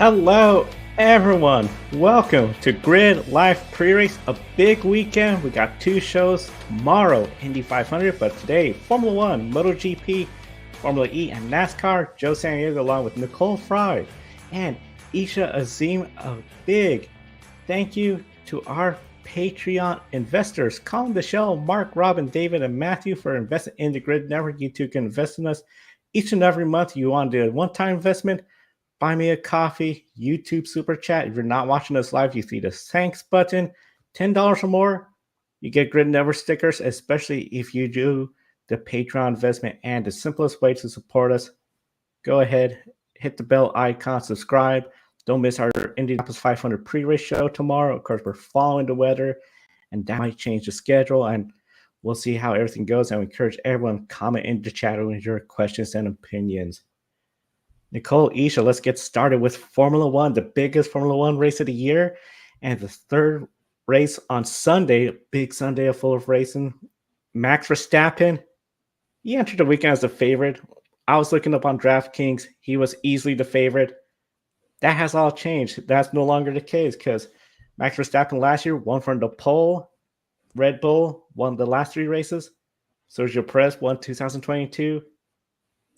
Hello, everyone. Welcome to Grid Live Pre-Race, a big weekend. We got two shows tomorrow, Indy 500, but today, Formula 1, MotoGP, Formula E, and NASCAR. Joe Santiago along with Nicole Fry and Isha Azim. A big thank you to our Patreon investors, Colin Michelle, Mark, Robin, David, and Matthew for investing in the Grid Network. You too can invest in us each and every month. You want to do a one-time investment? Buy me a coffee, YouTube super chat. If you're not watching us live, you see the thanks button. $10 or more, you get Grid Network stickers, especially if you do the Patreon investment. And the simplest way to support us, go ahead, hit the bell icon, subscribe. Don't miss our Indianapolis 500 pre-race show tomorrow. Of course, we're following the weather, and that might change the schedule. And we'll see how everything goes. And we encourage everyone to comment in the chat with your questions and opinions. Nicole, Isha, let's get started with Formula One, the biggest Formula One race of the year, and the third race on Sunday, big Sunday full of racing. Max Verstappen, he entered the weekend as a favorite. I was looking up on DraftKings. He was easily the favorite. That has all changed. That's no longer the case because Max Verstappen last year won from the pole. Red Bull won the last three races. Sergio Perez won 2022.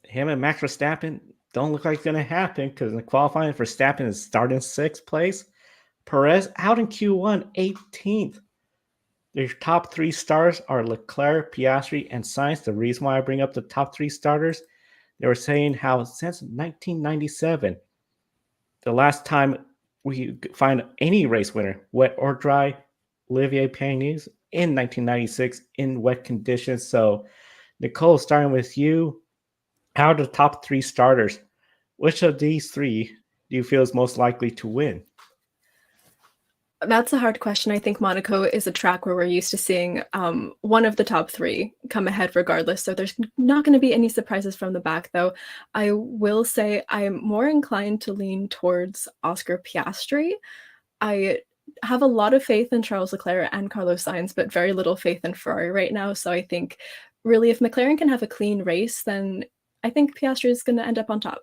Him and Max Verstappen don't look like it's going to happen because in the qualifying, Verstappen is starting 6th place. Perez out in Q1, 18th. Their top three stars are Leclerc, Piastri, and Sainz. The reason why I bring up the top three starters, they were saying how since 1997, the last time we find any race winner, wet or dry, Olivier Panis in 1996 in wet conditions. So, Nicole, starting with you, out of the top three starters, which of these three do you feel is most likely to win? That's a hard question. I think Monaco is a track where we're used to seeing one of the top three come ahead regardless. So there's not going to be any surprises from the back, though. I will say I'm more inclined to lean towards Oscar Piastri. I have a lot of faith in Charles Leclerc and Carlos Sainz, but very little faith in Ferrari right now. So I think really if McLaren can have a clean race, then I think Piastri is going to end up on top.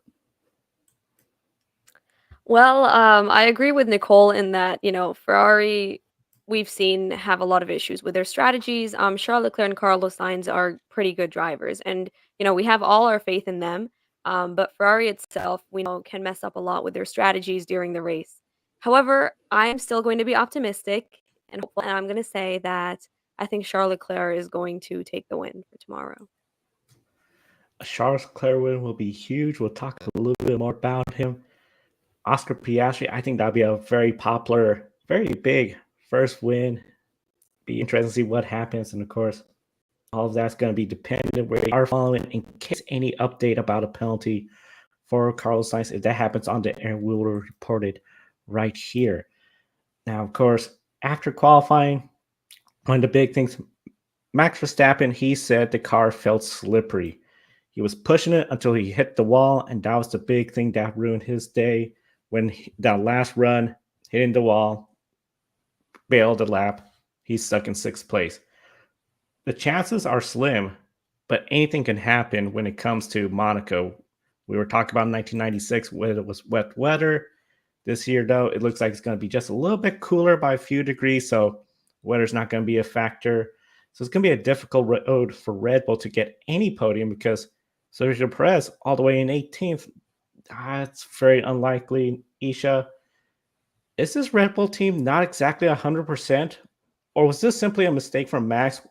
Well, I agree with Nicole in that, Ferrari, we've seen have a lot of issues with their strategies. Charles Leclerc and Carlos Sainz are pretty good drivers, and we have all our faith in them. But Ferrari itself, we know, can mess up a lot with their strategies during the race. However, I am still going to be optimistic and hopeful, and I'm going to say that I think Charles Leclerc is going to take the win for tomorrow. A Charles Leclerc win will be huge. We'll talk a little bit more about him. Oscar Piastri, I think that'd be a very popular, very big first win. Be interesting to see what happens. And of course, all of that's going to be dependent where we are following in case any update about a penalty for Carlos Sainz. If that happens on the air, we will report it right here. Now, of course, after qualifying, one of the big things, Max Verstappen, he said the car felt slippery. He was pushing it until he hit the wall, and that was the big thing that ruined his day. When that last run, hitting the wall, bailed the lap, he's stuck in 6th place. The chances are slim, but anything can happen when it comes to Monaco. We were talking about 1996 when it was wet weather. This year, though, it looks like it's going to be just a little bit cooler by a few degrees, so weather's not going to be a factor. So it's going to be a difficult road for Red Bull to get any podium because Sergio Perez all the way in 18th. That's very unlikely. Isha, is this Red Bull team not exactly 100%? Or was this simply a mistake from Max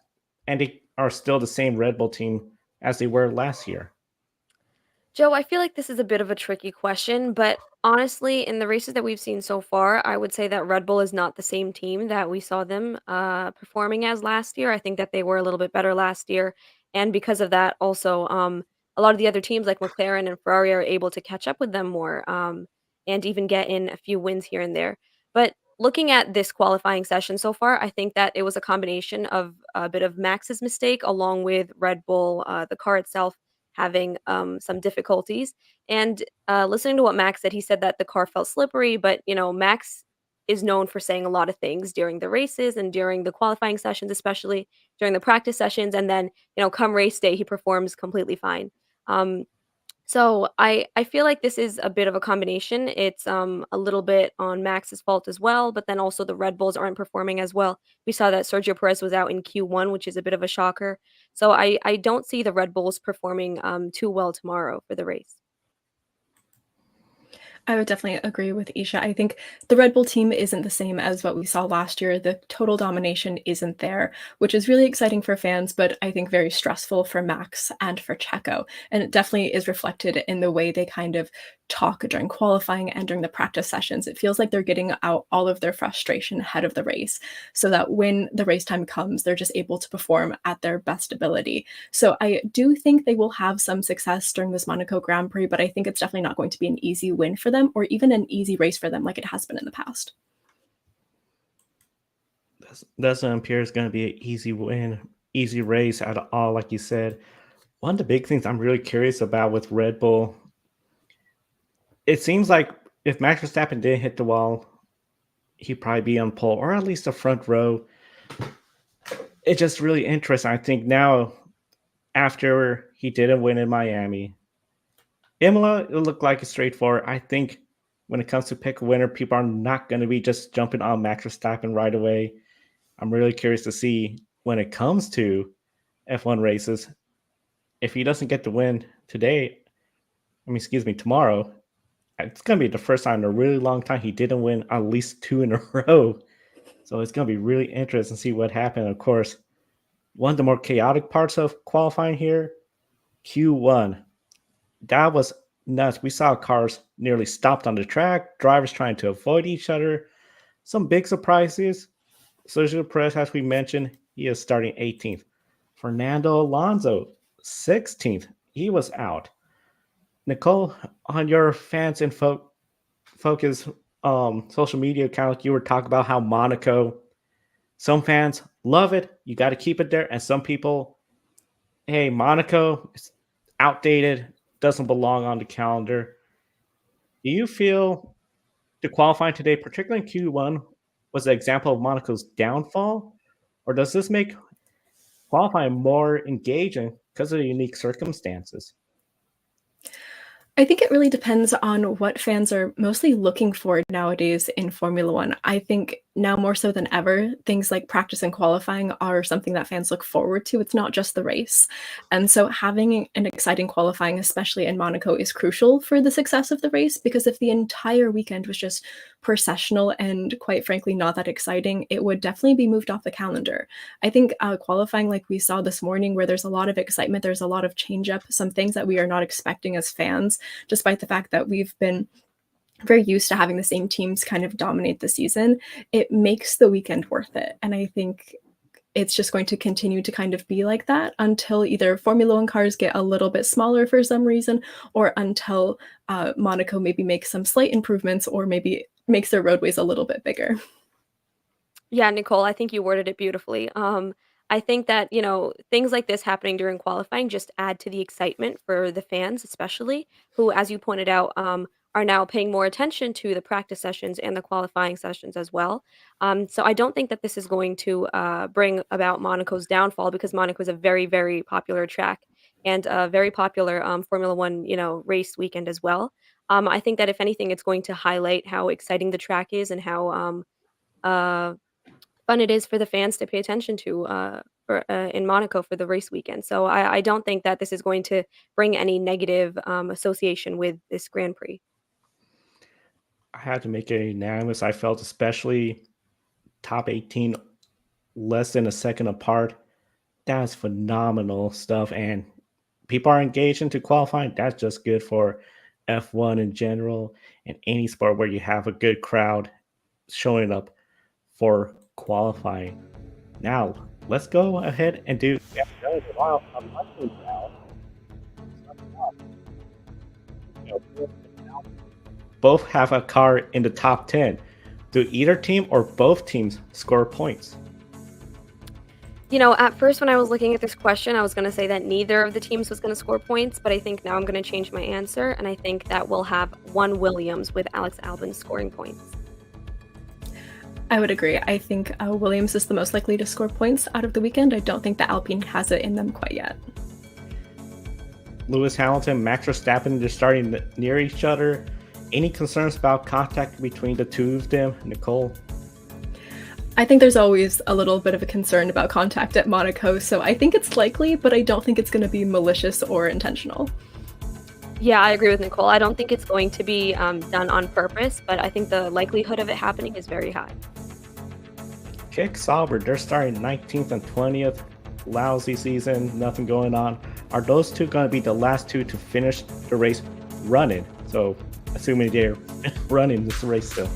and they are still the same Red Bull team as they were last year? Joe, I feel like this is a bit of a tricky question, but honestly, in the races that we've seen so far, I would say that Red Bull is not the same team that we saw them performing as last year. I think that they were a little bit better last year. And because of that, also, a lot of the other teams like McLaren and Ferrari are able to catch up with them more and even get in a few wins here and there. But looking at this qualifying session so far, I think that it was a combination of a bit of Max's mistake along with Red Bull, the car itself having some difficulties. And listening to what Max said, he said that the car felt slippery, but Max is known for saying a lot of things during the races and during the qualifying sessions, especially during the practice sessions. And then, come race day, he performs completely fine. So I feel like this is a bit of a combination. It's a little bit on Max's fault as well, but then also the Red Bulls aren't performing as well. We saw that Sergio Perez was out in Q1, which is a bit of a shocker. So I don't see the Red Bulls performing too well tomorrow for the race. I would definitely agree with Isha. I think the Red Bull team isn't the same as what we saw last year. The total domination isn't there, which is really exciting for fans, but I think very stressful for Max and for Checo. And it definitely is reflected in the way they kind of talk during qualifying and during the practice sessions. It feels like they're getting out all of their frustration ahead of the race so that when the race time comes, they're just able to perform at their best ability. So I do think they will have some success during this Monaco Grand Prix, but I think it's definitely not going to be an easy win for them or even an easy race for them like it has been in the past. Doesn't appear it's going to be an easy win, easy race at all, like you said. One of the big things I'm really curious about with Red Bull, it seems like if Max Verstappen didn't hit the wall, he'd probably be on pole or at least the front row. It's just really interesting. I think now, after he didn't win in Miami, Imola, it looked like it's straightforward. I think when it comes to pick a winner, people are not going to be just jumping on Max Verstappen right away. I'm really curious to see when it comes to F1 races, if he doesn't get the win today, tomorrow, it's going to be the first time in a really long time he didn't win at least two in a row. So it's going to be really interesting to see what happened. Of course, one of the more chaotic parts of qualifying here, Q1. That was nuts. We saw cars nearly stopped on the track, drivers trying to avoid each other. Some big surprises. Sergio Perez, as we mentioned, he is starting 18th. Fernando Alonso, 16th. He was out. Nicole, on your fans and focus social media account, you were talking about how Monaco, some fans love it. You got to keep it there. And some people, hey, Monaco is outdated, doesn't belong on the calendar. Do you feel the qualifying today, particularly in Q1, was an example of Monaco's downfall? Or does this make qualifying more engaging because of the unique circumstances? I think it really depends on what fans are mostly looking for nowadays in Formula One. I think now more so than ever, things like practice and qualifying are something that fans look forward to. It's not just the race. And so having an exciting qualifying, especially in Monaco, is crucial for the success of the race because if the entire weekend was just processional and quite frankly not that exciting, it would definitely be moved off the calendar. I think qualifying like we saw this morning where there's a lot of excitement, there's a lot of change up, some things that we are not expecting as fans, despite the fact that we've been very used to having the same teams kind of dominate the season, it makes the weekend worth it. And I think it's just going to continue to kind of be like that until either Formula One cars get a little bit smaller for some reason, or until Monaco maybe makes some slight improvements or maybe makes their roadways a little bit bigger. Yeah, Nicole, I think you worded it beautifully. I think that, things like this happening during qualifying just add to the excitement for the fans, especially who, as you pointed out, are now paying more attention to the practice sessions and the qualifying sessions as well. So I don't think that this is going to bring about Monaco's downfall because Monaco is a very, very popular track and a very popular Formula One, race weekend as well. I think that if anything, it's going to highlight how exciting the track is and how uh, fun it is for the fans to pay attention to in Monaco for the race weekend. So I don't think that this is going to bring any negative association with this Grand Prix. I had to make a unanimous. I felt especially top 18, less than a second apart. That's phenomenal stuff. And people are engaged into qualifying. That's just good for F1 in general and any sport where you have a good crowd showing up for qualifying. Now, let's go ahead and do. Both have a car in the top 10. Do either team or both teams score points? At first when I was looking at this question, I was going to say that neither of the teams was going to score points, but I think now I'm going to change my answer, and I think that we'll have one Williams with Alex Albon scoring points. I would agree. I think Williams is the most likely to score points out of the weekend. I don't think the Alpine has it in them quite yet. Lewis Hamilton, Max Verstappen, they're starting near each other. Any concerns about contact between the two of them, Nicole? I think there's always a little bit of a concern about contact at Monaco, so I think it's likely, but I don't think it's going to be malicious or intentional. Yeah, I agree with Nicole. I don't think it's going to be done on purpose, but I think the likelihood of it happening is very high. Kick Sauber, they're starting 19th and 20th. Lousy season, nothing going on. Are those two going to be the last two to finish the race running? So, assuming they're running this race still.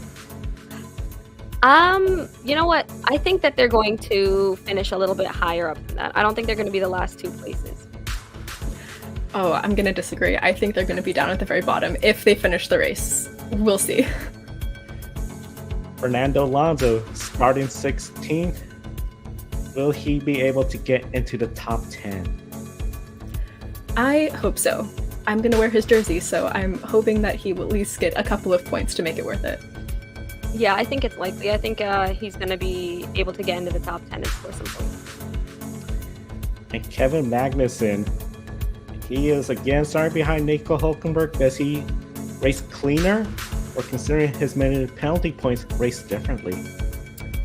You know what? I think that they're going to finish a little bit higher up than that. I don't think they're going to be the last two places. Oh, I'm going to disagree. I think they're going to be down at the very bottom if they finish the race. We'll see. Fernando Alonso starting 16th. Will he be able to get into the top 10? I hope so. I'm going to wear his jersey, so I'm hoping that he will at least get a couple of points to make it worth it. Yeah, I think it's likely. I think he's going to be able to get into the top 10 and score some points. And Kevin Magnussen, he is again starting behind Nico Hulkenberg. Does he race cleaner, or considering his many penalty points, race differently?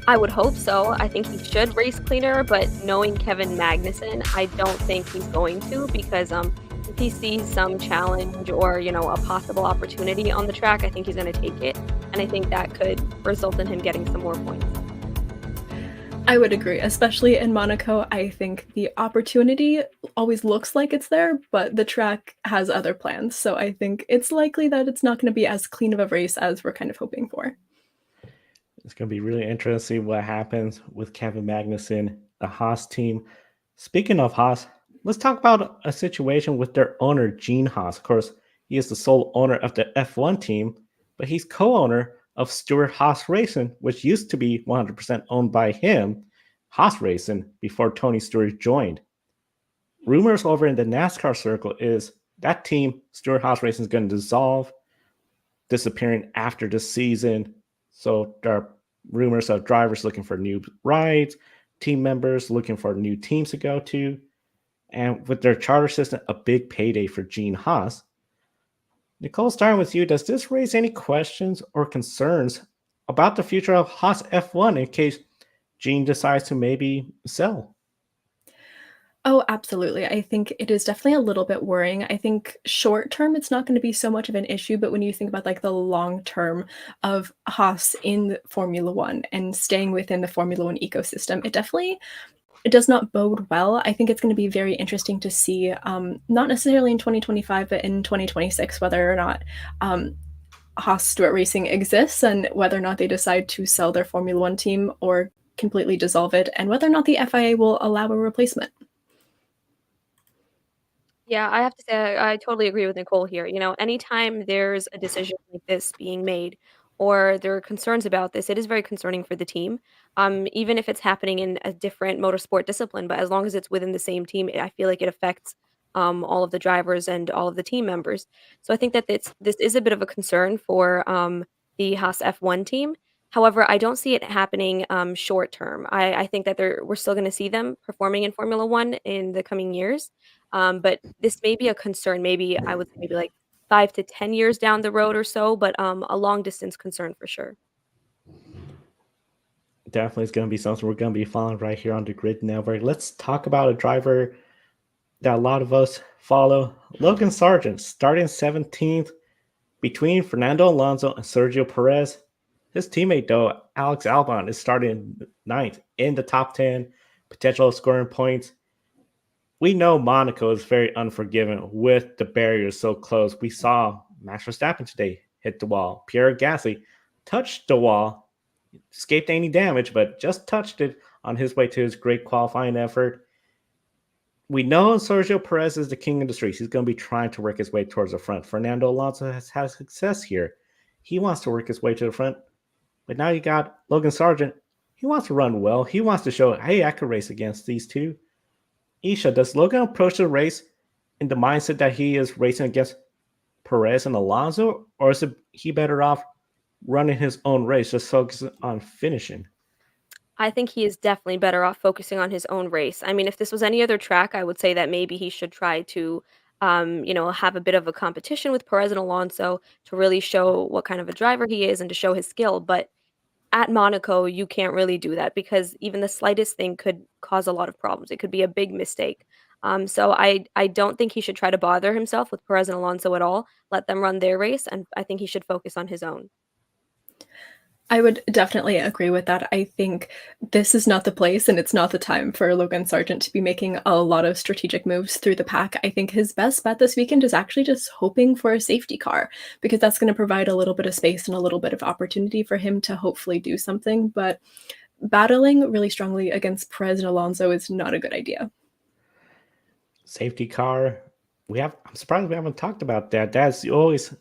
I would hope so. I think he should race cleaner, but knowing Kevin Magnussen, I don't think he's going to, because if he sees some challenge or, a possible opportunity on the track, I think he's going to take it. And I think that could result in him getting some more points. I would agree, especially in Monaco. I think the opportunity always looks like it's there, but the track has other plans. So I think it's likely that it's not going to be as clean of a race as we're kind of hoping for. It's going to be really interesting what happens with Kevin Magnussen, the Haas team. Speaking of Haas, let's talk about a situation with their owner, Gene Haas. Of course, he is the sole owner of the F1 team, but he's co-owner of Stewart-Haas Racing, which used to be 100% owned by him, Haas Racing, before Tony Stewart joined. Rumors over in the NASCAR circle is that team, Stewart-Haas Racing, is going to dissolve, disappearing after the season. So there are rumors of drivers looking for new rides, team members looking for new teams to go to, and with their charter system, a big payday for Gene Haas. Nicole, starting with you, does this raise any questions or concerns about the future of Haas F1 in case Gene decides to maybe sell? Oh, absolutely. I think it is definitely a little bit worrying. I think short term, it's not going to be so much of an issue, but when you think about like the long term of Haas in Formula One and staying within the Formula One ecosystem, it does not bode well. I think it's going to be very interesting to see, not necessarily in 2025, but in 2026, whether or not Haas Stewart Racing exists and whether or not they decide to sell their Formula One team or completely dissolve it, and whether or not the FIA will allow a replacement. Yeah, I have to say I totally agree with Nicole here. Anytime there's a decision like this being made or there are concerns about this, it is very concerning for the team. Even if it's happening in a different motorsport discipline, but as long as it's within the same team, I feel like it affects all of the drivers and all of the team members. So I think that this is a bit of a concern for the Haas F1 team. However, I don't see it happening short term. I think that we're still going to see them performing in Formula One in the coming years. But this may be a concern, maybe I would say maybe like 5 to 10 years down the road or so, but a long distance concern for sure. Definitely is going to be something we're going to be following right here on the Grid Network. Let's talk about a driver that a lot of us follow. Logan Sargent, starting 17th between Fernando Alonso and Sergio Perez. His teammate, though, Alex Albon, is starting 9th in the top 10, potential of scoring points. We know Monaco is very unforgiving with the barriers so close. We saw Max Verstappen today hit the wall. Pierre Gasly touched the wall, escaped any damage, but just touched it on his way to his great qualifying effort. We know Sergio Perez is the king of the streets. He's going to be trying to work his way towards the front. Fernando Alonso has had success here. He wants to work his way to the front. But now you got Logan Sargent. He wants to run well. He wants to show, hey, I could race against these two. Isha, does Logan approach the race in the mindset that he is racing against Perez and Alonso, or is he better off running his own race, just focusing on finishing? I think he is definitely better off focusing on his own race. I mean, if this was any other track, I would say that maybe he should try to have a bit of a competition with Perez and Alonso to really show what kind of a driver he is and to show his skill. But at Monaco, you can't really do that because even the slightest thing could cause a lot of problems. It could be a big mistake. So I don't think he should try to bother himself with Perez and Alonso at all. Let them run their race, and I think he should focus on his own. I would definitely agree with that. I think this is not the place and it's not the time for Logan Sargent to be making a lot of strategic moves through the pack. I think his best bet this weekend is actually just hoping for a safety car because that's going to provide a little bit of space and a little bit of opportunity for him to hopefully do something. But battling really strongly against Perez and Alonso is not a good idea. Safety car. I'm surprised we haven't talked about that. That's always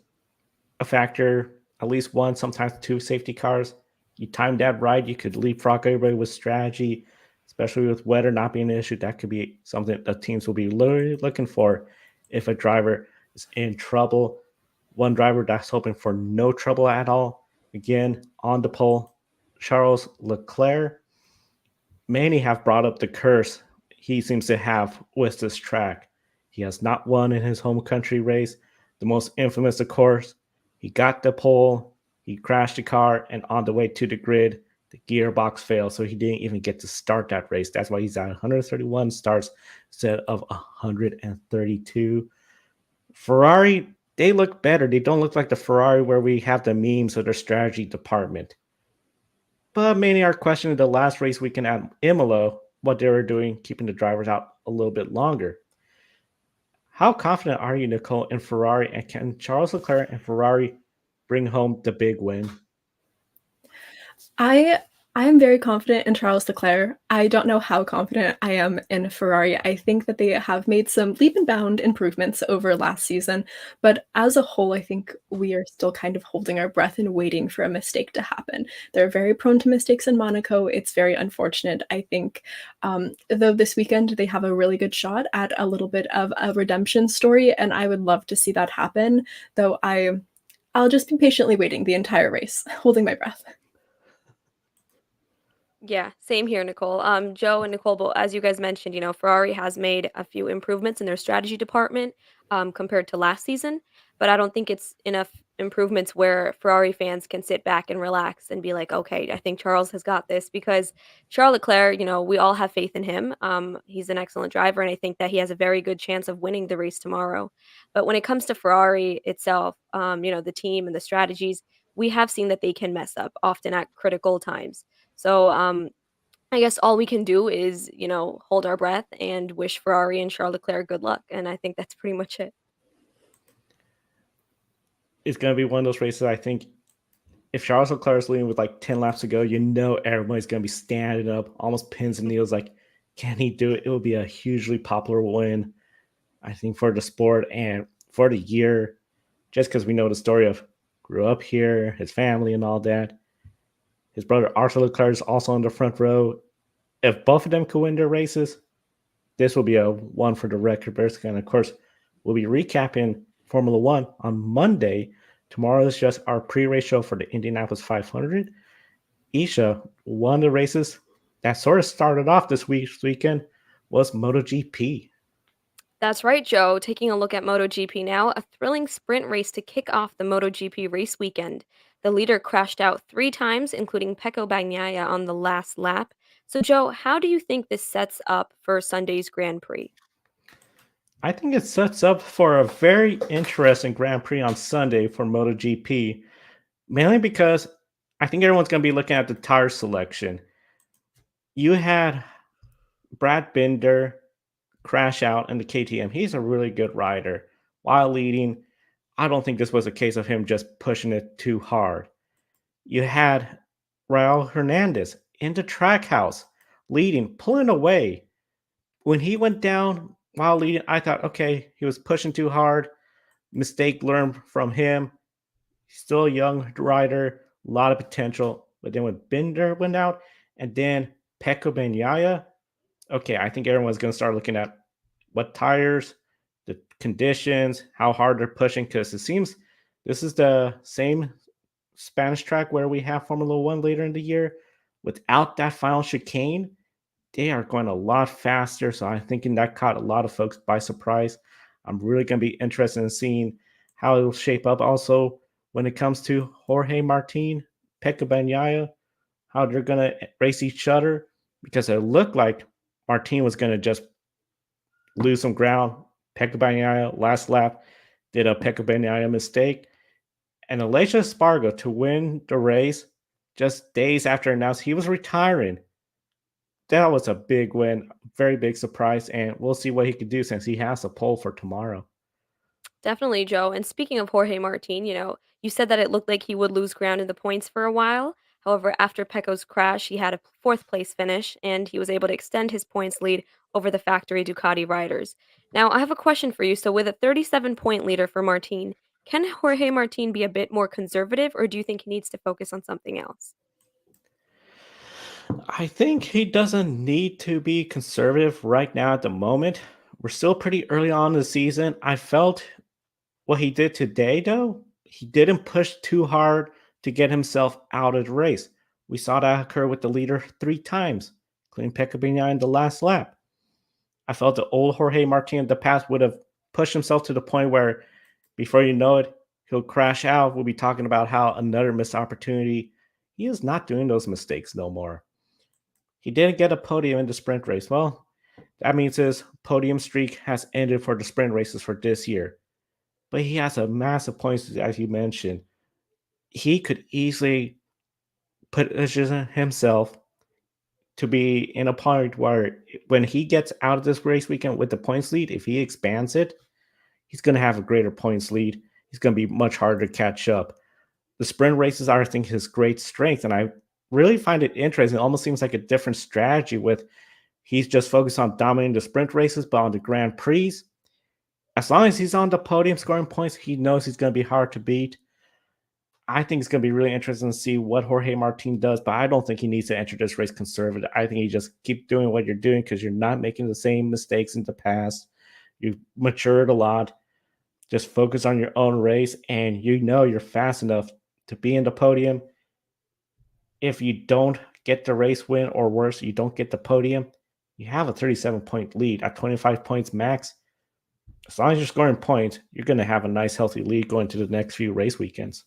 a factor. At least one, sometimes two safety cars. You time that right, you could leapfrog everybody with strategy, especially with weather not being an issue. That could be something that teams will be literally looking for if a driver is in trouble. One driver that's hoping for no trouble at all. Again, on the pole, Charles Leclerc. Many have brought up the curse he seems to have with this track. He has not won in his home country race. The most infamous, of course, he got the pole, he crashed the car, and on the way to the grid, the gearbox failed, so he didn't even get to start that race. That's why he's at 131 starts instead of 132. Ferrari, they look better. They don't look like the Ferrari where we have the memes of their strategy department. But many are questioning the last race weekend at Imola, what they were doing, keeping the drivers out a little bit longer. How confident are you, Nicole, in Ferrari, and can Charles Leclerc and Ferrari bring home the big win? I am very confident in Charles Leclerc. I don't know how confident I am in Ferrari. I think that they have made some leap and bound improvements over last season, but as a whole, I think we are still kind of holding our breath and waiting for a mistake to happen. They're very prone to mistakes in Monaco. It's very unfortunate. I think, though this weekend they have a really good shot at a little bit of a redemption story, and I would love to see that happen. Though I'll just be patiently waiting the entire race, holding my breath. Yeah, same here, Nicole. Joe and Nicole, both, as you guys mentioned, Ferrari has made a few improvements in their strategy department compared to last season, but I don't think it's enough improvements where Ferrari fans can sit back and relax and be like, okay, I think Charles has got this because Charles Leclerc, we all have faith in him. He's an excellent driver, and I think that he has a very good chance of winning the race tomorrow. But when it comes to Ferrari itself, the team and the strategies, we have seen that they can mess up often at critical times. So, I guess all we can do is, hold our breath and wish Ferrari and Charles Leclerc good luck, and I think that's pretty much it. It's going to be one of those races, I think, if Charles Leclerc is leading with like 10 laps to go, everybody's going to be standing up, almost pins and needles, like, can he do it? It will be a hugely popular win, I think, for the sport and for the year, just because we know the story of grew up here, his family and all that. His brother Arthur Leclerc is also on the front row. If both of them could win their races, this will be a one for the record books. And of course, we'll be recapping Formula One on Monday. Tomorrow is just our pre-race show for the Indianapolis 500. Isha, one of the races that sort of started off this weekend was MotoGP. That's right, Joe. Taking a look at MotoGP now, a thrilling sprint race to kick off the MotoGP race weekend. The leader crashed out 3 times, including Pecco Bagnaia on the last lap. So, Joe, how do you think this sets up for Sunday's Grand Prix? I think it sets up for a very interesting Grand Prix on Sunday for MotoGP, mainly because I think everyone's going to be looking at the tire selection. You had Brad Binder crash out in the KTM. He's a really good rider. While leading, I don't think this was a case of him just pushing it too hard. You had Raul Hernandez in the track house, leading, pulling away. When he went down while leading, I thought, okay, he was pushing too hard. Mistake learned from him. Still a young rider, a lot of potential. But then when Binder went out, and then Pecco Bagnaia, okay, I think everyone's going to start looking at what tires, the conditions, how hard they're pushing, because it seems this is the same Spanish track where we have Formula One later in the year. Without that final chicane, they are going a lot faster. So I'm thinking that caught a lot of folks by surprise. I'm really going to be interested in seeing how it'll shape up. Also, when it comes to Jorge Martin, Pecco Bagnaia, how they're going to race each other, because it looked like Martin was going to just lose some ground. Pecco Bagnaia last lap did a Pecco Bagnaia mistake, and Aleix Espargaro to win the race just days after announced he was retiring. That was a big win, very big surprise, and we'll see what he can do since he has a pole for tomorrow. Definitely, Joe. And speaking of Jorge Martin, you said that it looked like he would lose ground in the points for a while. However, after Pecco's crash, he had a fourth place finish and he was able to extend his points lead over the factory Ducati riders. Now, I have a question for you. So, with a 37-point leader for Martin, can Jorge Martin be a bit more conservative or do you think he needs to focus on something else? I think he doesn't need to be conservative right now at the moment. We're still pretty early on in the season. I felt what he did today, though, he didn't push too hard to get himself out of the race. We saw that occur with the leader 3 times, including Pecco Bagnaia in the last lap. I felt the old Jorge Martin in the past would have pushed himself to the point where, before you know it, he'll crash out. We'll be talking about how another missed opportunity. He is not doing those mistakes no more. He didn't get a podium in the sprint race. Well, that means his podium streak has ended for the sprint races for this year. But he has a massive points, as you mentioned. He could easily position himself to be in a point where when he gets out of this race weekend with the points lead, if he expands it, he's going to have a greater points lead. He's going to be much harder to catch up. The sprint races are, I think, his great strength, and I really find it interesting. It almost seems like a different strategy with he's just focused on dominating the sprint races, but on the Grand Prix, as long as he's on the podium scoring points, he knows he's going to be hard to beat. I think it's going to be really interesting to see what Jorge Martin does, but I don't think he needs to enter this race conservative. I think you just keep doing what you're doing because you're not making the same mistakes in the past. You've matured a lot. Just focus on your own race, and you know you're fast enough to be in the podium. If you don't get the race win, or worse, you don't get the podium, you have a 37-point lead at 25 points max. As long as you're scoring points, you're going to have a nice, healthy lead going to the next few race weekends.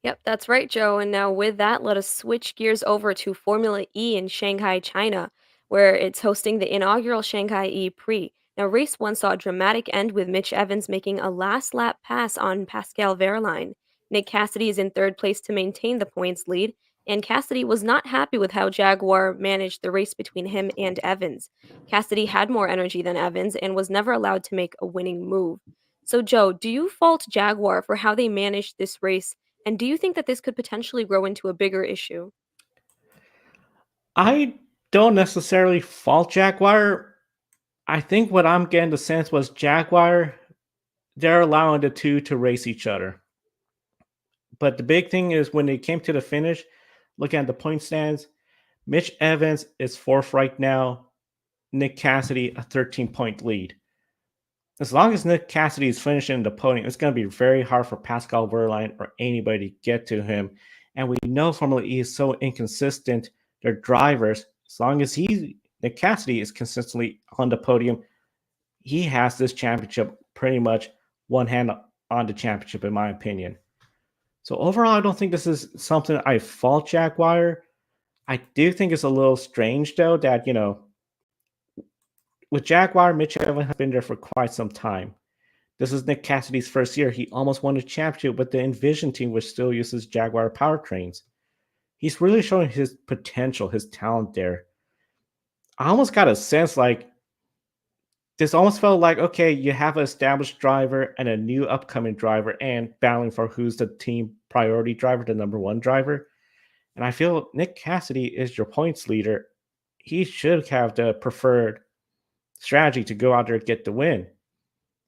Yep, that's right, Joe. And now with that, let us switch gears over to Formula E in Shanghai, China, where it's hosting the inaugural Shanghai E Prix. Now, race one saw a dramatic end with Mitch Evans making a last lap pass on Pascal Wehrlein. Nick Cassidy is in third place to maintain the points lead, and Cassidy was not happy with how Jaguar managed the race between him and Evans. Cassidy had more energy than Evans and was never allowed to make a winning move. So, Joe, do you fault Jaguar for how they managed this race? And do you think that this could potentially grow into a bigger issue? I don't necessarily fault Jaguar. I think what I'm getting the sense was Jaguar, they're allowing the two to race each other. But the big thing is when they came to the finish, looking at the point stands, Mitch Evans is fourth right now. Nick Cassidy, a 13-point lead. As long as Nick Cassidy is finishing the podium, it's going to be very hard for Pascal Wehrlein or anybody to get to him. And we know Formula E is so inconsistent. Their drivers, as long as Nick Cassidy is consistently on the podium, he has this championship pretty much one hand on the championship, in my opinion. So overall, I don't think this is something I fault Jaguar. I do think it's a little strange, though, that, with Jaguar, Mitch Evans has been there for quite some time. This is Nick Cassidy's first year. He almost won a championship with the Envision team, which still uses Jaguar powertrains. He's really showing his potential, his talent there. I almost got a sense like this almost felt like, okay, you have an established driver and a new upcoming driver and battling for who's the team priority driver, the number one driver. And I feel Nick Cassidy is your points leader. He should have the preferred strategy to go out there and get the win.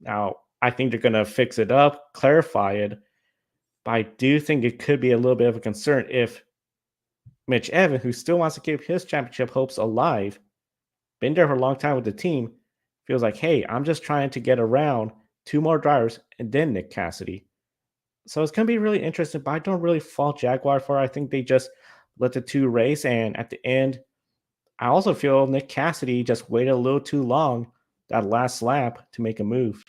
Now, I think they're going to fix it up, clarify it, but I do think it could be a little bit of a concern if Mitch Evans, who still wants to keep his championship hopes alive, been there for a long time with the team, feels like, hey, I'm just trying to get around two more drivers and then Nick Cassidy. So it's going to be really interesting, but I don't really fault Jaguar for it. I think they just let the two race, and at the end, I also feel Nick Cassidy just waited a little too long that last lap to make a move.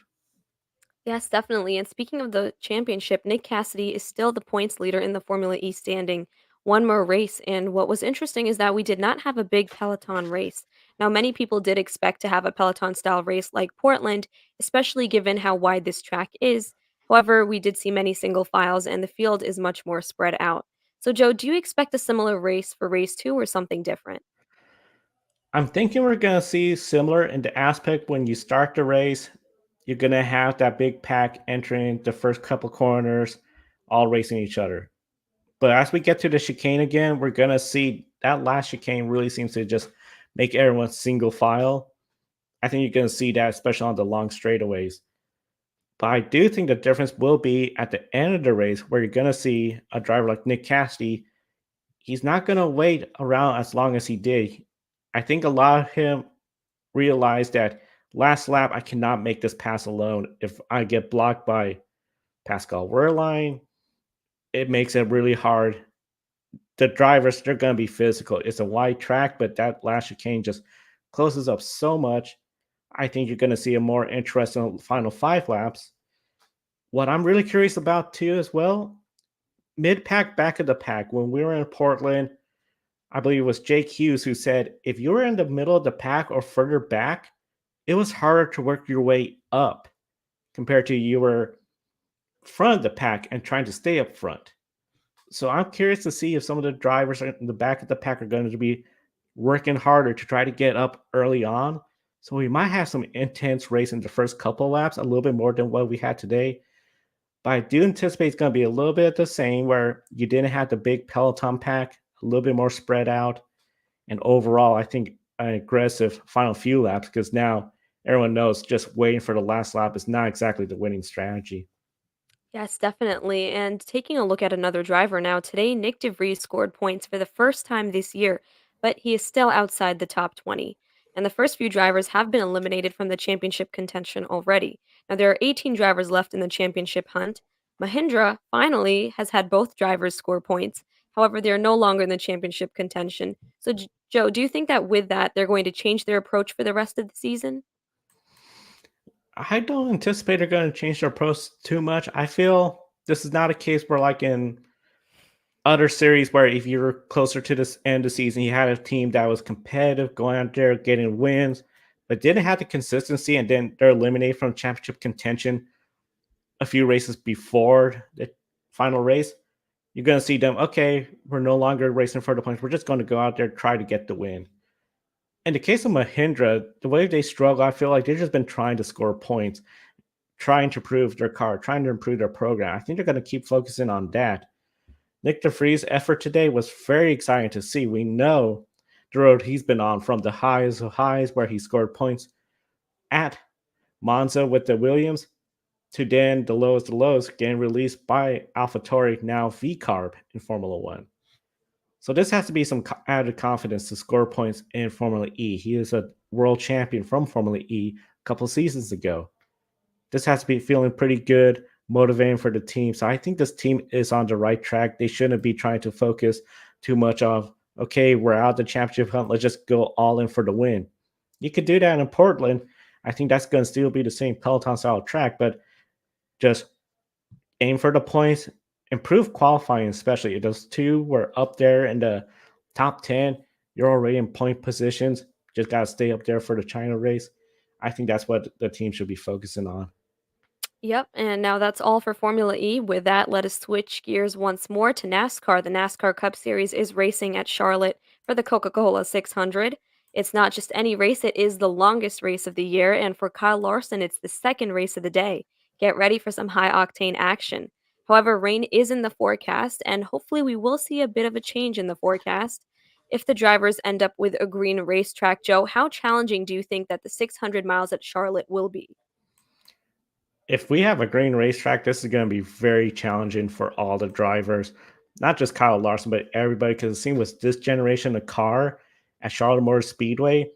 Yes, definitely. And speaking of the championship, Nick Cassidy is still the points leader in the Formula E standing. One more race. And what was interesting is that we did not have a big Peloton race. Now, many people did expect to have a Peloton style race like Portland, especially given how wide this track is. However, we did see many single files, and the field is much more spread out. So, Joe, do you expect a similar race for race two or something different? I'm thinking we're going to see similar in the aspect when you start the race, you're going to have that big pack entering the first couple corners, all racing each other. But as we get to the chicane again, we're going to see that last chicane really seems to just make everyone single file. I think you're going to see that, especially on the long straightaways. But I do think the difference will be at the end of the race where you're going to see a driver like Nick Cassidy. He's not going to wait around as long as he did. I think a lot of him realized that last lap, I cannot make this pass alone. If I get blocked by Pascal Wehrlein, it makes it really hard. The drivers, they're going to be physical. It's a wide track, but that last chicane just closes up so much. I think you're going to see a more interesting final 5 laps. What I'm really curious about too, as well, mid pack, back of the pack. When we were in Portland, I believe it was Jake Hughes who said if you were in the middle of the pack or further back, it was harder to work your way up compared to you were front of the pack and trying to stay up front. So I'm curious to see if some of the drivers in the back of the pack are going to be working harder to try to get up early on. So we might have some intense race in the first couple laps, a little bit more than what we had today. But I do anticipate it's going to be a little bit the same where you didn't have the big Peloton pack, a little bit more spread out. And overall, I think an aggressive final few laps because now everyone knows just waiting for the last lap is not exactly the winning strategy. Yes, definitely. And taking a look at another driver now, today Nick DeVries scored points for the first time this year, but he is still outside the top 20. And the first few drivers have been eliminated from the championship contention already. Now, there are 18 drivers left in the championship hunt. Mahindra finally has had both drivers score points. However, they are no longer in the championship contention. So, Joe, do you think that with that, they're going to change their approach for the rest of the season? I don't anticipate they're going to change their approach too much. I feel this is not a case where, like in other series, where if you're closer to this end of the season, you had a team that was competitive, going out there, getting wins, but didn't have the consistency, and then they're eliminated from championship contention a few races before the final race. You're going to see them, okay, we're no longer racing for the points. We're just going to go out there, try to get the win. In the case of Mahindra, the way they struggle, I feel like they've just been trying to score points, trying to improve their car, trying to improve their program. I think they're going to keep focusing on that. Nick DeVries' effort today was very exciting to see. We know the road he's been on from the highs of highs where he scored points at Monza with the Williams to then the lowest of lows getting released by AlphaTauri, now VCarb in Formula One. So this has to be some added confidence to score points in Formula E. He is a world champion from Formula E a couple seasons ago. This has to be feeling pretty good, motivating for the team. So I think this team is on the right track. They shouldn't be trying to focus too much of, okay, we're out the championship hunt. Let's just go all in for the win. You could do that in Portland. I think that's going to still be the same Peloton style track, but just aim for the points, improve qualifying, especially if those two were up there in the top 10. You're already in point positions. Just got to stay up there for the China race. I think that's what the team should be focusing on. Yep, and now that's all for Formula E. With that, let us switch gears once more to NASCAR. The NASCAR Cup Series is racing at Charlotte for the Coca-Cola 600. It's not just any race, it is the longest race of the year, and for Kyle Larson, it's the second race of the day. Get ready for some high-octane action. However, rain is in the forecast, and hopefully we will see a bit of a change in the forecast. If the drivers end up with a green racetrack, Joe, how challenging do you think that the 600 miles at Charlotte will be? If we have a green racetrack, this is going to be very challenging for all the drivers, not just Kyle Larson, but everybody. Because it seems with this generation of car at Charlotte Motor Speedway,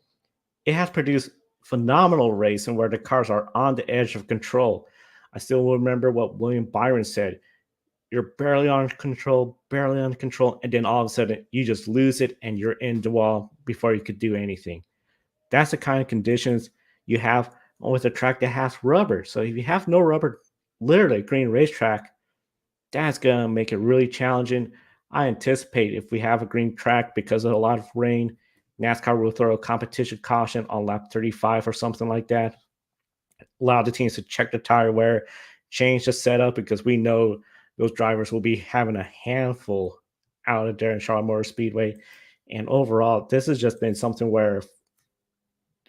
it has produced phenomenal racing where the cars are on the edge of control. I still remember what William Byron said. You're barely on control, and then all of a sudden you just lose it and you're in the wall before you could do anything. That's the kind of conditions you have with a track that has rubber. So if you have no rubber, literally a green racetrack, that's going to make it really challenging. I anticipate if we have a green track because of a lot of rain, NASCAR will throw a competition caution on lap 35 or something like that. Allow the teams to check the tire wear, change the setup because we know those drivers will be having a handful out of there in Charlotte Motor Speedway. And overall, this has just been something where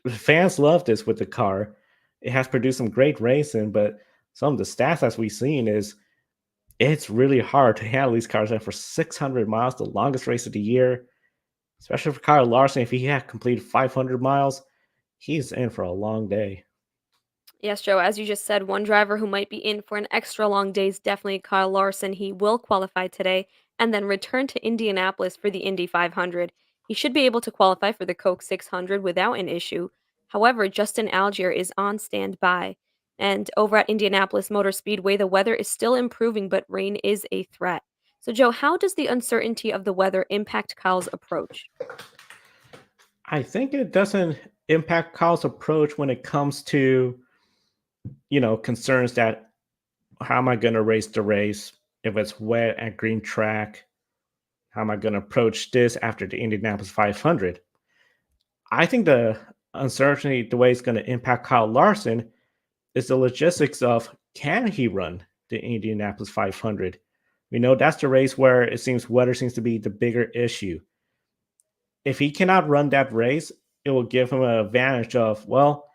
fans love this with the car. It has produced some great racing, but some of the stats as we've seen is it's really hard to handle these cars. And for 600 miles, the longest race of the year, especially for Kyle Larson, if he had completed 500 miles, he's in for a long day. Yes, Joe, as you just said, one driver who might be in for an extra long day is definitely Kyle Larson. He will qualify today and then return to Indianapolis for the Indy 500. He should be able to qualify for the Coke 600 without an issue. However, Justin Algier is on standby. And over at Indianapolis Motor Speedway, the weather is still improving, but rain is a threat. So, Joe, how does the uncertainty of the weather impact Kyle's approach? I think it doesn't impact Kyle's approach when it comes to, concerns that how am I going to race the race if it's wet and green track? How am I going to approach this after the Indianapolis 500? I think the uncertainty, the way it's going to impact Kyle Larson is the logistics of can he run the Indianapolis 500? We know that's the race where it seems weather seems to be the bigger issue. If he cannot run that race, it will give him an advantage of, well,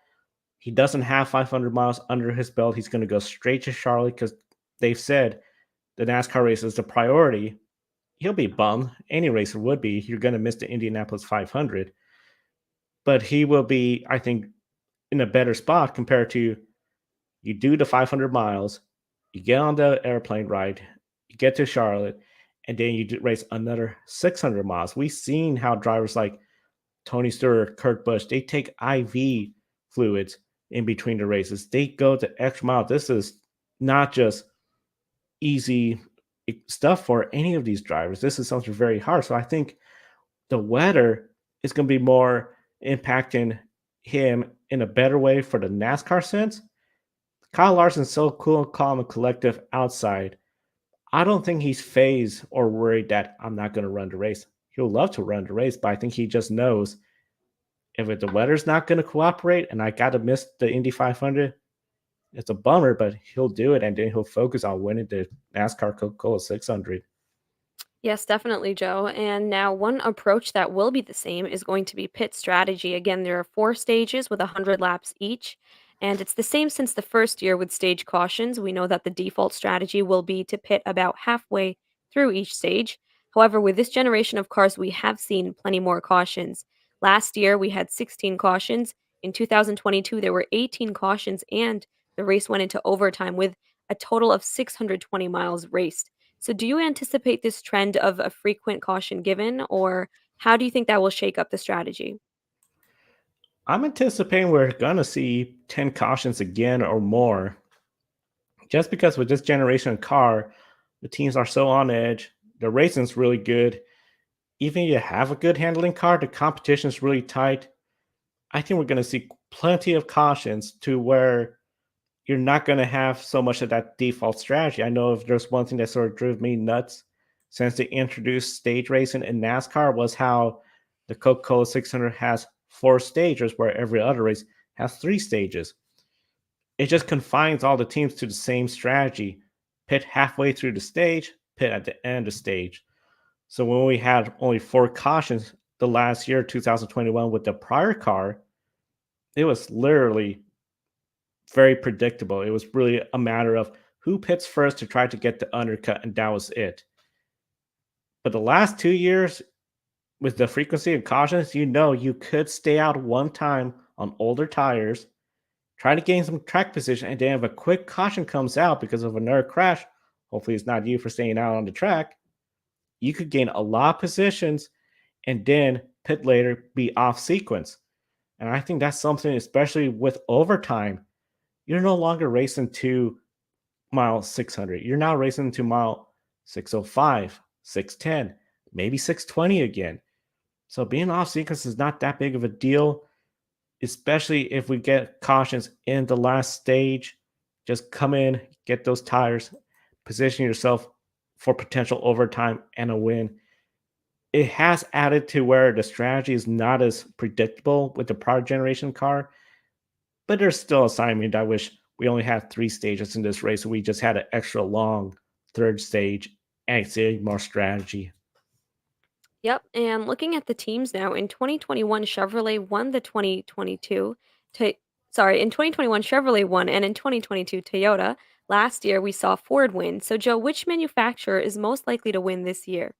he doesn't have 500 miles under his belt. He's going to go straight to Charlotte because they've said the NASCAR race is the priority. He'll be bummed. Any racer would be. You're going to miss the Indianapolis 500. But he will be, I think, in a better spot compared to you do the 500 miles, you get on the airplane ride, you get to Charlotte, and then you race another 600 miles. We've seen how drivers like Tony Stewart, Kurt Busch, they take IV fluids in between the races. They go the extra mile. This is not just easy stuff for any of these drivers. This is something very hard. So I think the weather is going to be more impacting him in a better way for the NASCAR sense. Kyle Larson's so cool, calm, and collective outside. I don't think he's phased or worried that I'm not going to run the race. He'll love to run the race, but I think he just knows if the weather's not going to cooperate and I got to miss the Indy 500, it's a bummer, but he'll do it and then he'll focus on winning the NASCAR Coca-Cola 600. Yes, definitely, Joe. And now, one approach that will be the same is going to be pit strategy. Again, there are four stages with 100 laps each. And it's the same since the first year with stage cautions. We know that the default strategy will be to pit about halfway through each stage. However, with this generation of cars, we have seen plenty more cautions. Last year, we had 16 cautions. In 2022, there were 18 cautions, and the race went into overtime with a total of 620 miles raced. So, do you anticipate this trend of a frequent caution given, or how do you think that will shake up the strategy? I'm anticipating we're going to see 10 cautions again or more, just because with this generation car, the teams are so on edge. The racing's really good. Even if you have a good handling car, the competition is really tight. I think we're going to see plenty of cautions to where you're not going to have so much of that default strategy. I know if there's one thing that sort of drove me nuts since they introduced stage racing in NASCAR was how the Coca-Cola 600 has four stages where every other race has three stages. It just confines all the teams to the same strategy. Pit halfway through the stage, pit at the end of the stage. So when we had only four cautions the last year, 2021, with the prior car, it was literally very predictable. It was really a matter of who pits first to try to get the undercut, and that was it. But the last 2 years, with the frequency of cautions, you could stay out one time on older tires, try to gain some track position, and then if a quick caution comes out because of another crash, hopefully it's not you for staying out on the track, you could gain a lot of positions and then pit later be off sequence. And I think that's something, especially with overtime, you're no longer racing to mile 600. You're now racing to mile 605, 610, maybe 620 again. So being off sequence is not that big of a deal. especially if we get cautions in the last stage. Just come in, get those tires, position yourself for potential overtime and a win. It has added to where the strategy is not as predictable with the prior generation car, but there's still a side of me that I wish we only had 3 stages in this race. So we just had an extra long third stage and it's more strategy. Yep, and looking at the teams now, in 2021, Chevrolet won the 2022 to sorry, in 2021 Chevrolet won and in 2022 Toyota. Last year we saw Ford win. So Joe, which manufacturer is most likely to win this year?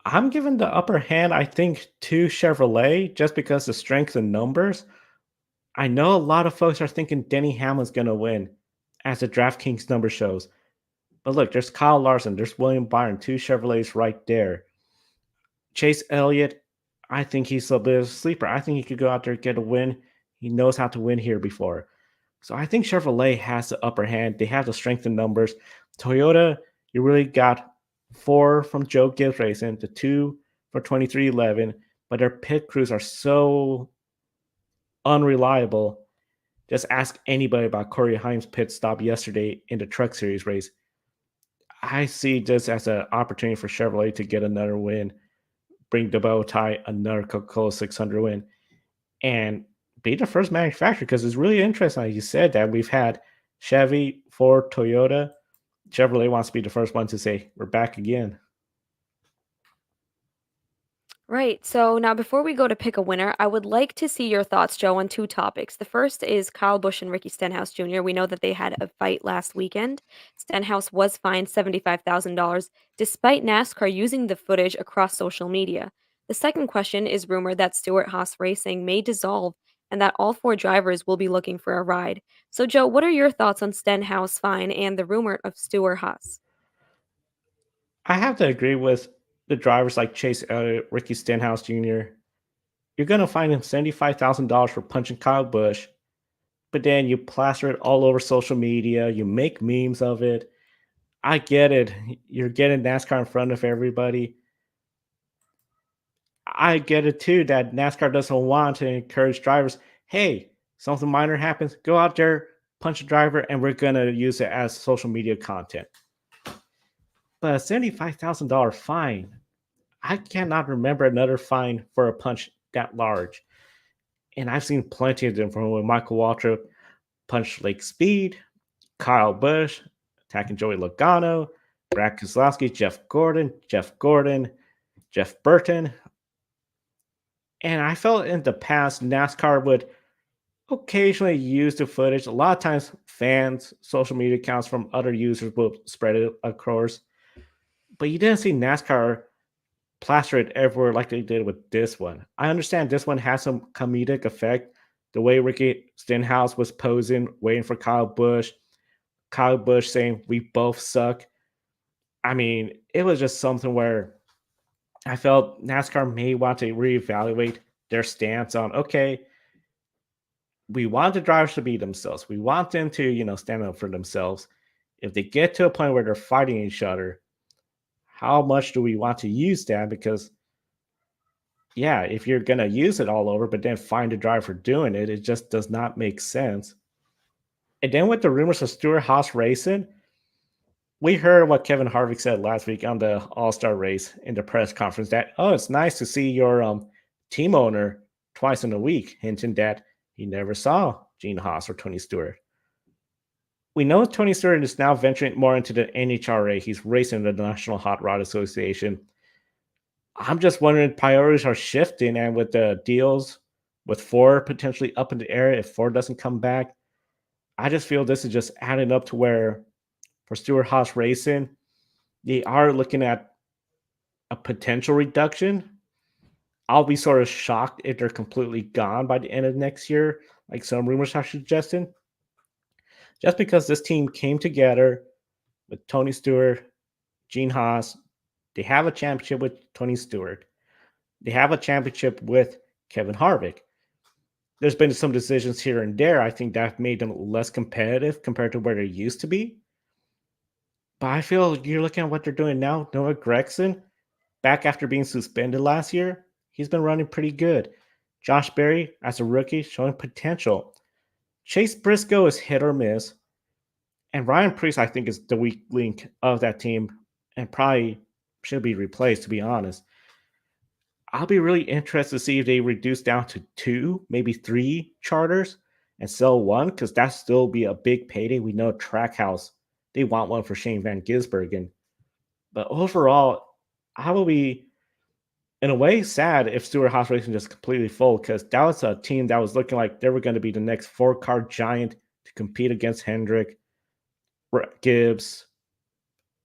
I'm giving the upper hand, I think, to Chevrolet just because the strength in numbers. I know a lot of folks are thinking Denny Hamlin's going to win, as the DraftKings number shows. But look, there's Kyle Larson, there's William Byron, two Chevrolets right there. Chase Elliott, I think he's a bit of a sleeper. I think he could go out there and get a win. He knows how to win here before. So I think Chevrolet has the upper hand. They have the strength in numbers. Toyota, you really got 4 from Joe Gibbs Racing, the 2 for 2311, but their pit crews are so unreliable. Just ask anybody about Corey Haim's pit stop yesterday in the Truck Series race. I see this as an opportunity for Chevrolet to get another win, bring the bow tie, another Coca-Cola 600 win, and be the first manufacturer, because it's really interesting, like you said, that we've had Chevy, Ford, Toyota. Chevrolet wants to be the first one to say, we're back again. Right. So now, before we go to pick a winner, I would like to see your thoughts, Joe, on two topics. The first is Kyle Busch and Ricky Stenhouse Jr. We know that they had a fight last weekend. Stenhouse was fined $75,000 despite NASCAR using the footage across social media. The second question is rumored that Stewart Haas Racing may dissolve and that all 4 drivers will be looking for a ride. So, Joe, what are your thoughts on Stenhouse fine and the rumor of Stewart Haas? I have to agree with the drivers like Chase Elliott, Ricky Stenhouse Jr. You're going to find him $75,000 for punching Kyle Busch, but then you plaster it all over social media. You make memes of it. I get it. You're getting NASCAR in front of everybody. I get it too that NASCAR doesn't want to encourage drivers. Hey, something minor happens, go out there, punch a driver, and we're going to use it as social media content. But a $75,000 fine, I cannot remember another fine for a punch that large. And I've seen plenty of them from when Michael Waltrip punched Lake Speed, Kyle Busch, attacking Joey Logano, Brad Keselowski, Jeff Gordon, Jeff Burton. And I felt in the past, NASCAR would occasionally use the footage. A lot of times, fans, social media accounts from other users will spread it across. But you didn't see NASCAR plaster it everywhere like they did with this one. I understand this one has some comedic effect. The way Ricky Stenhouse was posing, waiting for Kyle Busch saying, we both suck. I mean, it was just something where I felt NASCAR may want to reevaluate their stance on, okay, we want the drivers to be themselves. We want them to, stand up for themselves. If they get to a point where they're fighting each other, how much do we want to use that? Because, yeah, if you're going to use it all over, but then find a driver doing it, it just does not make sense. And then with the rumors of Stewart Haas Racing, we heard what Kevin Harvick said last week on the All-Star race in the press conference that, oh, it's nice to see your team owner twice in a week, hinting that he never saw Gene Haas or Tony Stewart. We know Tony Stewart is now venturing more into the NHRA. He's racing the National Hot Rod Association. I'm just wondering, priorities are shifting, and with the deals with Ford potentially up in the air, if Ford doesn't come back, I just feel this is just adding up to where for Stewart Haas Racing, they are looking at a potential reduction. I'll be sort of shocked if they're completely gone by the end of next year, like some rumors are suggesting. Just because this team came together with Tony Stewart, Gene Haas, they have a championship with Tony Stewart. They have a championship with Kevin Harvick. There's been some decisions here and there. I think that made them less competitive compared to where they used to be. But I feel you're looking at what they're doing now. Noah Gragson, back after being suspended last year, he's been running pretty good. Josh Berry, as a rookie, showing potential. Chase Briscoe is hit or miss. And Ryan Preece, I think, is the weak link of that team and probably should be replaced, to be honest. I'll be really interested to see if they reduce down to 2, maybe 3 charters and sell one, because that still be a big payday. We know Trackhouse, they want one for Shane Van Gisbergen. But overall, I will be, in a way, sad if Stewart Haas Racing just completely fold, because that was a team that was looking like they were going to be the next 4-car giant to compete against Hendrick, Gibbs.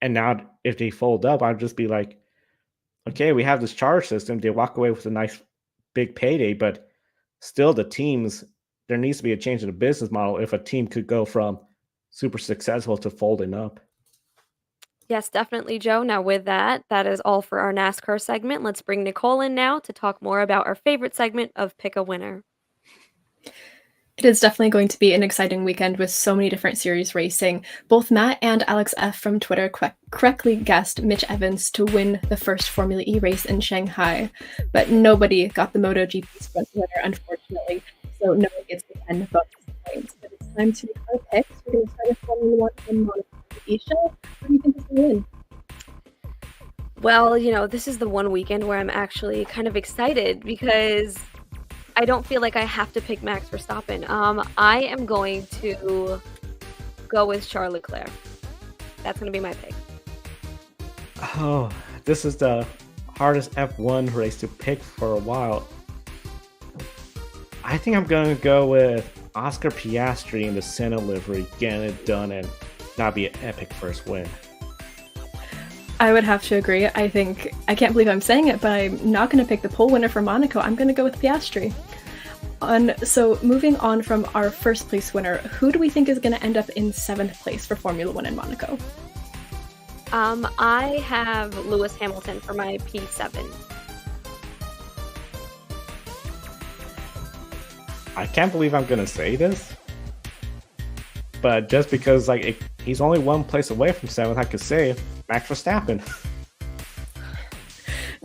And now if they fold up, I'd just be like, okay, we have this charge system. They walk away with a nice big payday, but still the teams, there needs to be a change in the business model if a team could go from super successful to folding up. Yes, definitely, Joe. Now, with that, that is all for our NASCAR segment. Let's bring Nicole in now to talk more about our favorite segment of Pick a Winner. It is definitely going to be an exciting weekend with so many different series racing. Both Matt and Alex F. from Twitter correctly guessed Mitch Evans to win the first Formula E race in Shanghai, but nobody got the MotoGP Sprint winner, unfortunately, so no one gets the 10 bonus points. But it's time to make our picks. We're going to start with Formula 1 in Monaco. Isha, what do you think is going to win? Well, this is the one weekend where I'm actually kind of excited because I don't feel like I have to pick Max Verstappen. I am going to go with Charles Leclerc. That's going to be my pick. Oh, this is the hardest F1 race to pick for a while. I think I'm going to go with Oscar Piastri in the Senna livery, getting it done, and that'll be an epic first win. I would have to agree. I can't believe I'm saying it, but I'm not going to pick the pole winner for Monaco. I'm going to go with Piastri. So moving on from our first place winner, who do we think is going to end up in 7th place for Formula 1 in Monaco? I have Lewis Hamilton for my P7. I can't believe I'm going to say this, but just because he's only one place away from 7th, I could say Max Verstappen.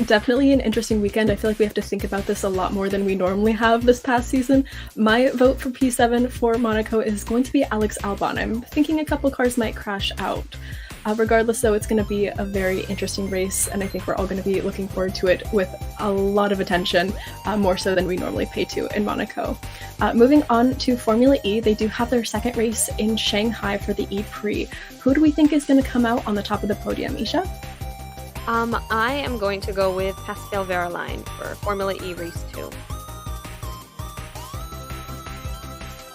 Definitely an interesting weekend. I feel like we have to think about this a lot more than we normally have this past season. My vote for P7 for Monaco is going to be Alex Albon. I'm thinking a couple cars might crash out. Regardless, though, it's going to be a very interesting race, and I think we're all going to be looking forward to it with a lot of attention, more so than we normally pay to in Monaco. Moving on to Formula E, they do have their second race in Shanghai for the E-Prix. Who do we think is going to come out on the top of the podium, Isha? I am going to go with Pascal Wehrlein for Formula E Race 2.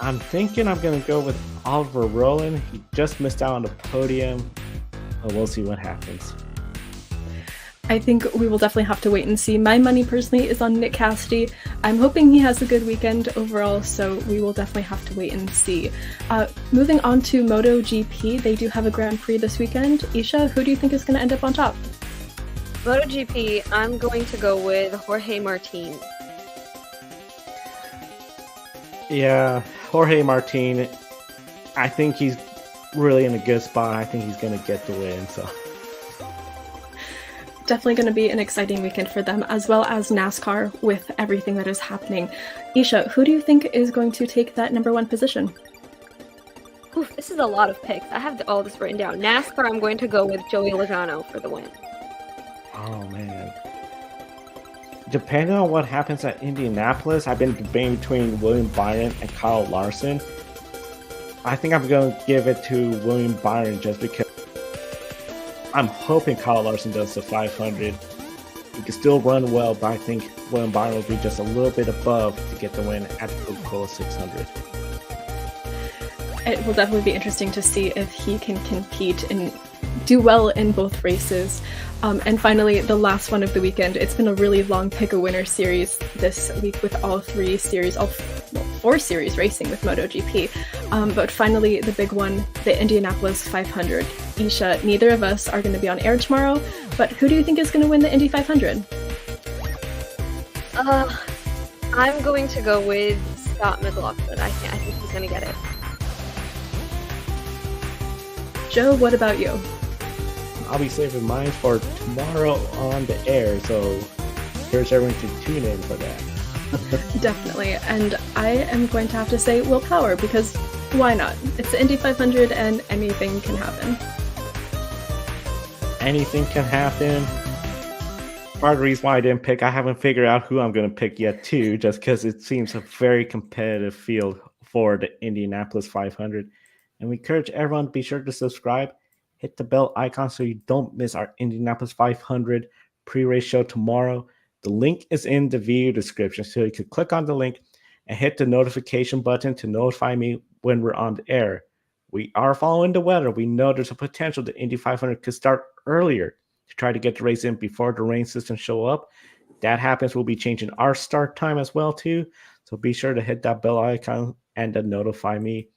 I'm thinking I'm going to go with Oliver Rowland. He just missed out on the podium, but we'll see what happens. I think we will definitely have to wait and see. My money personally is on Nick Cassidy. I'm hoping he has a good weekend overall, so we will definitely have to wait and see. Moving on to MotoGP, they do have a Grand Prix this weekend. Isha, who do you think is going to end up on top? MotoGP, I'm going to go with Jorge Martin. Yeah, Jorge Martin, I think he's really in a good spot. I think he's going to get the win, so... Definitely going to be an exciting weekend for them, as well as NASCAR with everything that is happening. Isha, who do you think is going to take that number 1 position? Oof, this is a lot of picks. I have all this written down. NASCAR, I'm going to go with Joey Logano for the win. Oh, man. Depending on what happens at Indianapolis, I've been debating between William Byron and Kyle Larson. I think I'm going to give it to William Byron just because I'm hoping Kyle Larson does the 500. He can still run well, but I think William Byron will be just a little bit above to get the win at the Coca-Cola 600. It will definitely be interesting to see if he can compete and do well in both races. And finally, the last one of the weekend. It's been a really long pick-a-winner series this week with all 4 series racing with MotoGP. But finally, the big one, the Indianapolis 500. Isha, neither of us are going to be on air tomorrow, but who do you think is going to win the Indy 500? I'm going to go with Scott McLaughlin. I think he's going to get it. Joe, what about you? I'll be saving mine for tomorrow on the air, so here's everyone to tune in for that. Definitely. And I am going to have to say willpower because why not? It's the Indy 500 and anything can happen. Anything can happen. Part of the reason why I didn't pick, I haven't figured out who I'm going to pick yet too, just because it seems a very competitive field for the Indianapolis 500. And we encourage everyone to be sure to subscribe, hit the bell icon so you don't miss our Indianapolis 500 pre-race show tomorrow. The link is in the video description, so you can click on the link and hit the notification button to notify me when we're on the air. We are following the weather. We know there's a potential the Indy 500 could start earlier to try to get the race in before the rain systems show up. That happens, we'll be changing our start time as well too. So be sure to hit that bell icon and to notify me.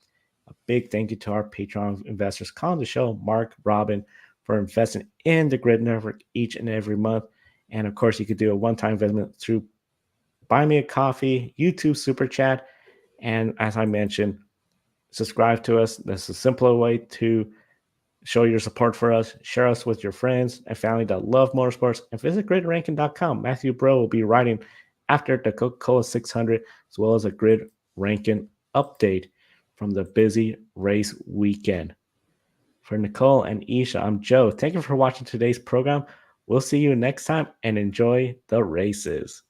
A big thank you to our Patreon investors calling the show, Mark, Robin, for investing in the Grid Network each and every month. And of course, you could do a one-time investment through Buy Me a Coffee, YouTube Super Chat, and as I mentioned, subscribe to us. That's a simpler way to show your support for us. Share us with your friends and family that love motorsports. And visit gridranking.com. Matthew Bro will be writing after the Coca-Cola 600, as well as a grid ranking update from the busy race weekend. For Nicole and Isha, I'm Joe. Thank you for watching today's program. We'll see you next time and enjoy the races.